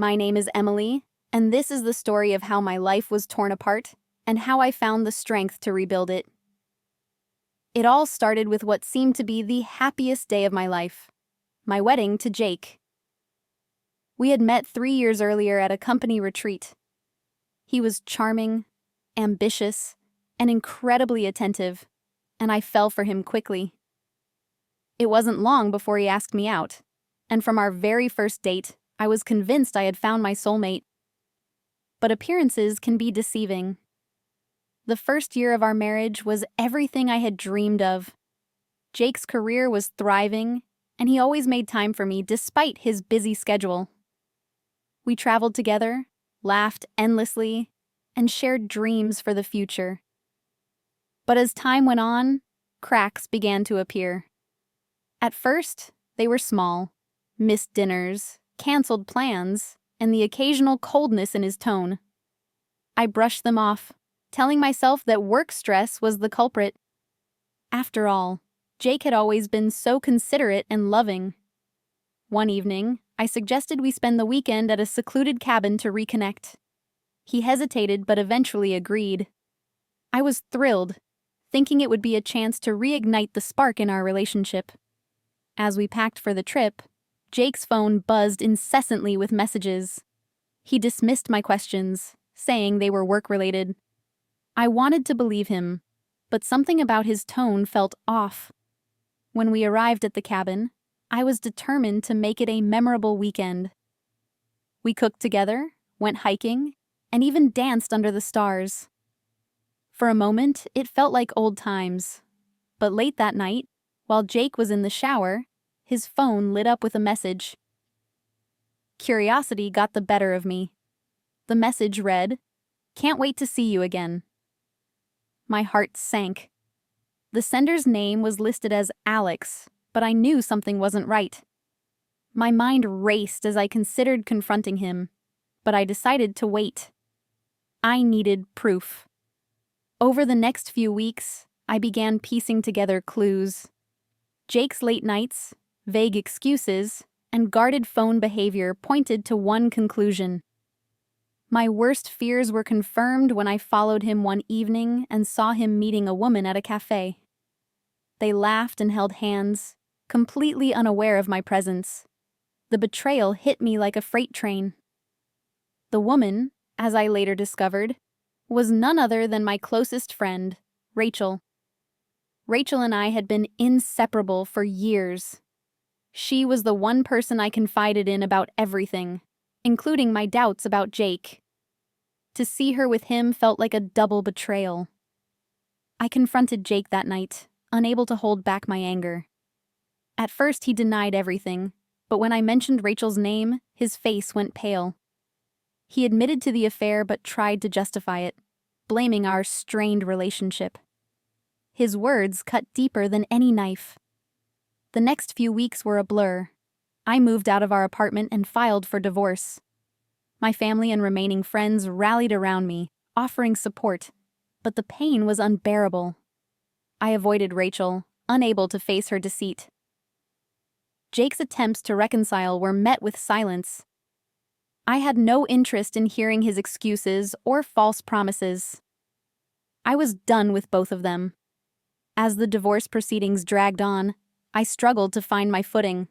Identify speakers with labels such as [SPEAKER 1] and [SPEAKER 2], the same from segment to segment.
[SPEAKER 1] My name is Emily, and this is the story of how my life was torn apart and how I found the strength to rebuild it. It all started with what seemed to be the happiest day of my life, my wedding to Jake. We had met 3 years earlier at a company retreat. He was charming, ambitious, and incredibly attentive, and I fell for him quickly. It wasn't long before he asked me out, and from our very first date, I was convinced I had found my soulmate. But appearances can be deceiving. The first year of our marriage was everything I had dreamed of. Jake's career was thriving, and he always made time for me despite his busy schedule. We traveled together, laughed endlessly, and shared dreams for the future. But as time went on, cracks began to appear. At first, they were small: missed dinners, canceled plans, and the occasional coldness in his tone. I brushed them off, telling myself that work stress was the culprit. After all, Jake had always been so considerate and loving. One evening, I suggested we spend the weekend at a secluded cabin to reconnect. He hesitated but eventually agreed. I was thrilled, thinking it would be a chance to reignite the spark in our relationship. As we packed for the trip, Jake's phone buzzed incessantly with messages. He dismissed my questions, saying they were work-related. I wanted to believe him, but something about his tone felt off. When we arrived at the cabin, I was determined to make it a memorable weekend. We cooked together, went hiking, and even danced under the stars. For a moment, it felt like old times. But late that night, while Jake was in the shower, his phone lit up with a message. Curiosity got the better of me. The message read, "Can't wait to see you again." My heart sank. The sender's name was listed as Alex, but I knew something wasn't right. My mind raced as I considered confronting him, but I decided to wait. I needed proof. Over the next few weeks, I began piecing together clues. Jake's late nights, vague excuses, and guarded phone behavior pointed to one conclusion. My worst fears were confirmed when I followed him one evening and saw him meeting a woman at a cafe. They laughed and held hands, completely unaware of my presence. The betrayal hit me like a freight train. The woman, as I later discovered, was none other than my closest friend, Rachel. Rachel and I had been inseparable for years. She was the one person I confided in about everything, including my doubts about Jake. To see her with him felt like a double betrayal. I confronted Jake that night, unable to hold back my anger. At first he denied everything, but when I mentioned Rachel's name, his face went pale. He admitted to the affair but tried to justify it, blaming our strained relationship. His words cut deeper than any knife. The next few weeks were a blur. I moved out of our apartment and filed for divorce. My family and remaining friends rallied around me, offering support, but the pain was unbearable. I avoided Rachel, unable to face her deceit. Jake's attempts to reconcile were met with silence. I had no interest in hearing his excuses or false promises. I was done with both of them. As the divorce proceedings dragged on, I struggled to find my footing.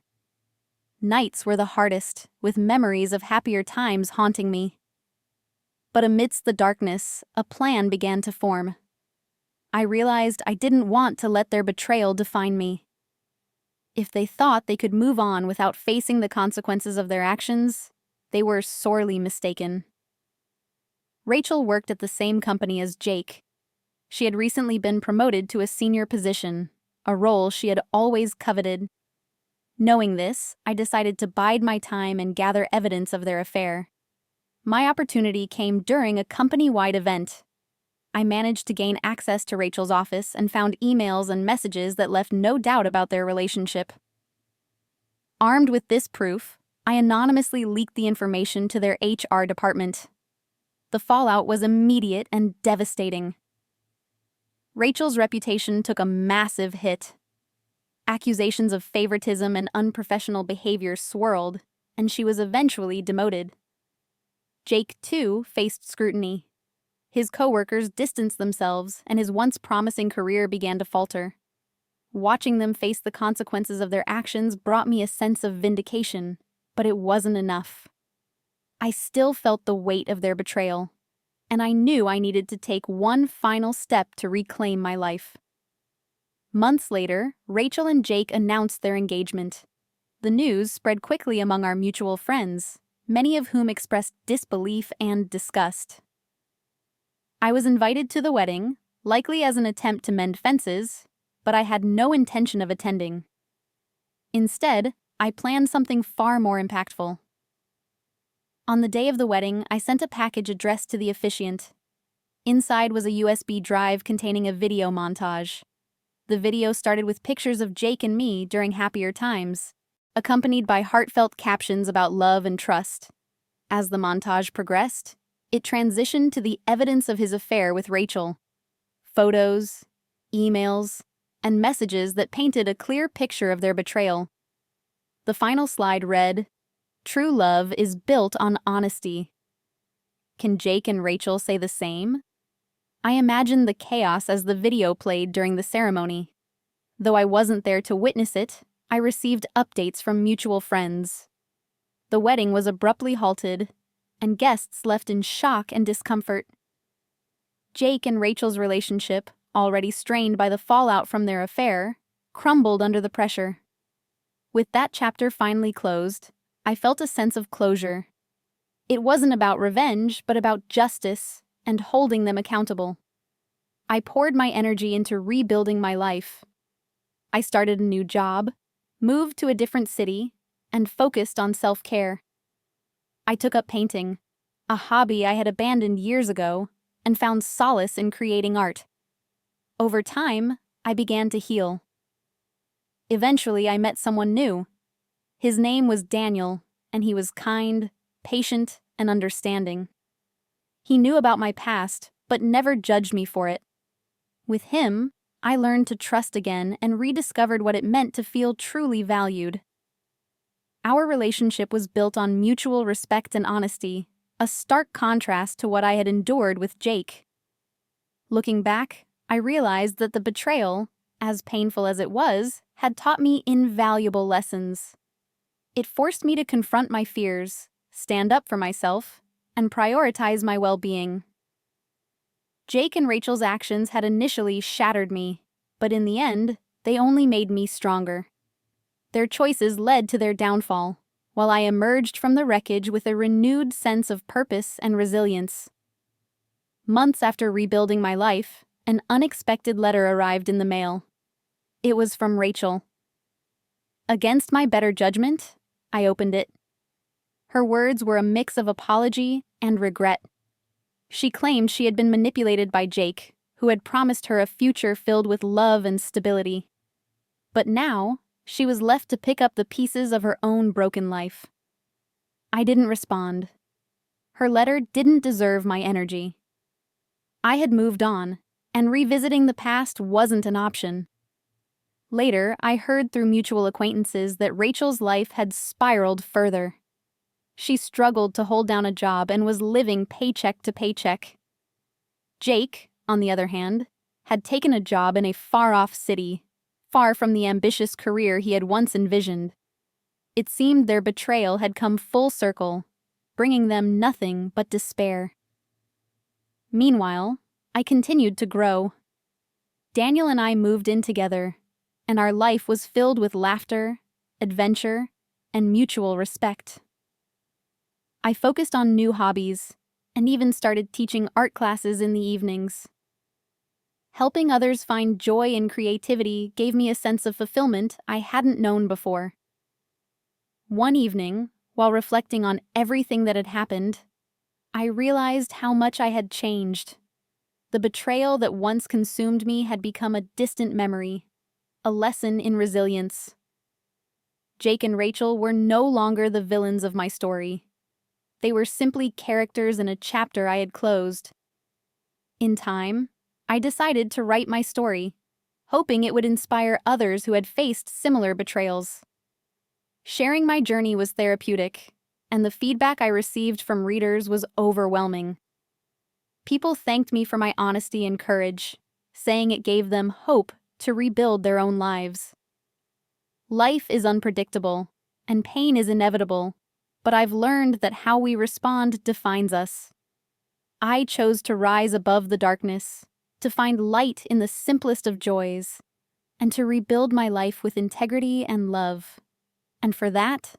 [SPEAKER 1] Nights were the hardest, with memories of happier times haunting me. But amidst the darkness, a plan began to form. I realized I didn't want to let their betrayal define me. If they thought they could move on without facing the consequences of their actions, they were sorely mistaken. Rachel worked at the same company as Jake. She had recently been promoted to a senior position, a role she had always coveted. Knowing this, I decided to bide my time and gather evidence of their affair. My opportunity came during a company-wide event. I managed to gain access to Rachel's office and found emails and messages that left no doubt about their relationship. Armed with this proof, I anonymously leaked the information to their HR department. The fallout was immediate and devastating. Rachel's reputation took a massive hit. Accusations of favoritism and unprofessional behavior swirled, and she was eventually demoted. Jake, too, faced scrutiny. His coworkers distanced themselves, and his once promising career began to falter. Watching them face the consequences of their actions brought me a sense of vindication, but it wasn't enough. I still felt the weight of their betrayal, and I knew I needed to take one final step to reclaim my life. Months later, Rachel and Jake announced their engagement. The news spread quickly among our mutual friends, many of whom expressed disbelief and disgust. I was invited to the wedding, likely as an attempt to mend fences, but I had no intention of attending. Instead, I planned something far more impactful. On the day of the wedding, I sent a package addressed to the officiant. Inside was a USB drive containing a video montage. The video started with pictures of Jake and me during happier times, accompanied by heartfelt captions about love and trust. As the montage progressed, it transitioned to the evidence of his affair with Rachel. Photos, emails, and messages that painted a clear picture of their betrayal. The final slide read, "True love is built on honesty." Can Jake and Rachel say the same? I imagined the chaos as the video played during the ceremony. Though I wasn't there to witness it, I received updates from mutual friends. The wedding was abruptly halted, and guests left in shock and discomfort. Jake and Rachel's relationship, already strained by the fallout from their affair, crumbled under the pressure. With that chapter finally closed, I felt a sense of closure. It wasn't about revenge, but about justice and holding them accountable. I poured my energy into rebuilding my life. I started a new job, moved to a different city, and focused on self-care. I took up painting, a hobby I had abandoned years ago, and found solace in creating art. Over time, I began to heal. Eventually, I met someone new. His name was Daniel, and he was kind, patient, and understanding. He knew about my past, but never judged me for it. With him, I learned to trust again and rediscovered what it meant to feel truly valued. Our relationship was built on mutual respect and honesty, a stark contrast to what I had endured with Jake. Looking back, I realized that the betrayal, as painful as it was, had taught me invaluable lessons. It forced me to confront my fears, stand up for myself, and prioritize my well-being. Jake and Rachel's actions had initially shattered me, but in the end, they only made me stronger. Their choices led to their downfall, while I emerged from the wreckage with a renewed sense of purpose and resilience. Months after rebuilding my life, an unexpected letter arrived in the mail. It was from Rachel. Against my better judgment, I opened it. Her words were a mix of apology and regret. She claimed she had been manipulated by Jake, who had promised her a future filled with love and stability. But now, she was left to pick up the pieces of her own broken life. I didn't respond. Her letter didn't deserve my energy. I had moved on, and revisiting the past wasn't an option. Later, I heard through mutual acquaintances that Rachel's life had spiraled further. She struggled to hold down a job and was living paycheck to paycheck. Jake, on the other hand, had taken a job in a far-off city, far from the ambitious career he had once envisioned. It seemed their betrayal had come full circle, bringing them nothing but despair. Meanwhile, I continued to grow. Daniel and I moved in together, and our life was filled with laughter, adventure, and mutual respect. I focused on new hobbies, and even started teaching art classes in the evenings. Helping others find joy and creativity gave me a sense of fulfillment I hadn't known before. One evening, while reflecting on everything that had happened, I realized how much I had changed. The betrayal that once consumed me had become a distant memory, a lesson in resilience. Jake and Rachel were no longer the villains of my story. They were simply characters in a chapter I had closed. In time, I decided to write my story, hoping it would inspire others who had faced similar betrayals. Sharing my journey was therapeutic, and the feedback I received from readers was overwhelming. People thanked me for my honesty and courage, saying it gave them hope to rebuild their own lives. Life is unpredictable, and pain is inevitable, but I've learned that how we respond defines us. I chose to rise above the darkness, to find light in the simplest of joys, and to rebuild my life with integrity and love. And for that,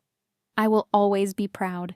[SPEAKER 1] I will always be proud.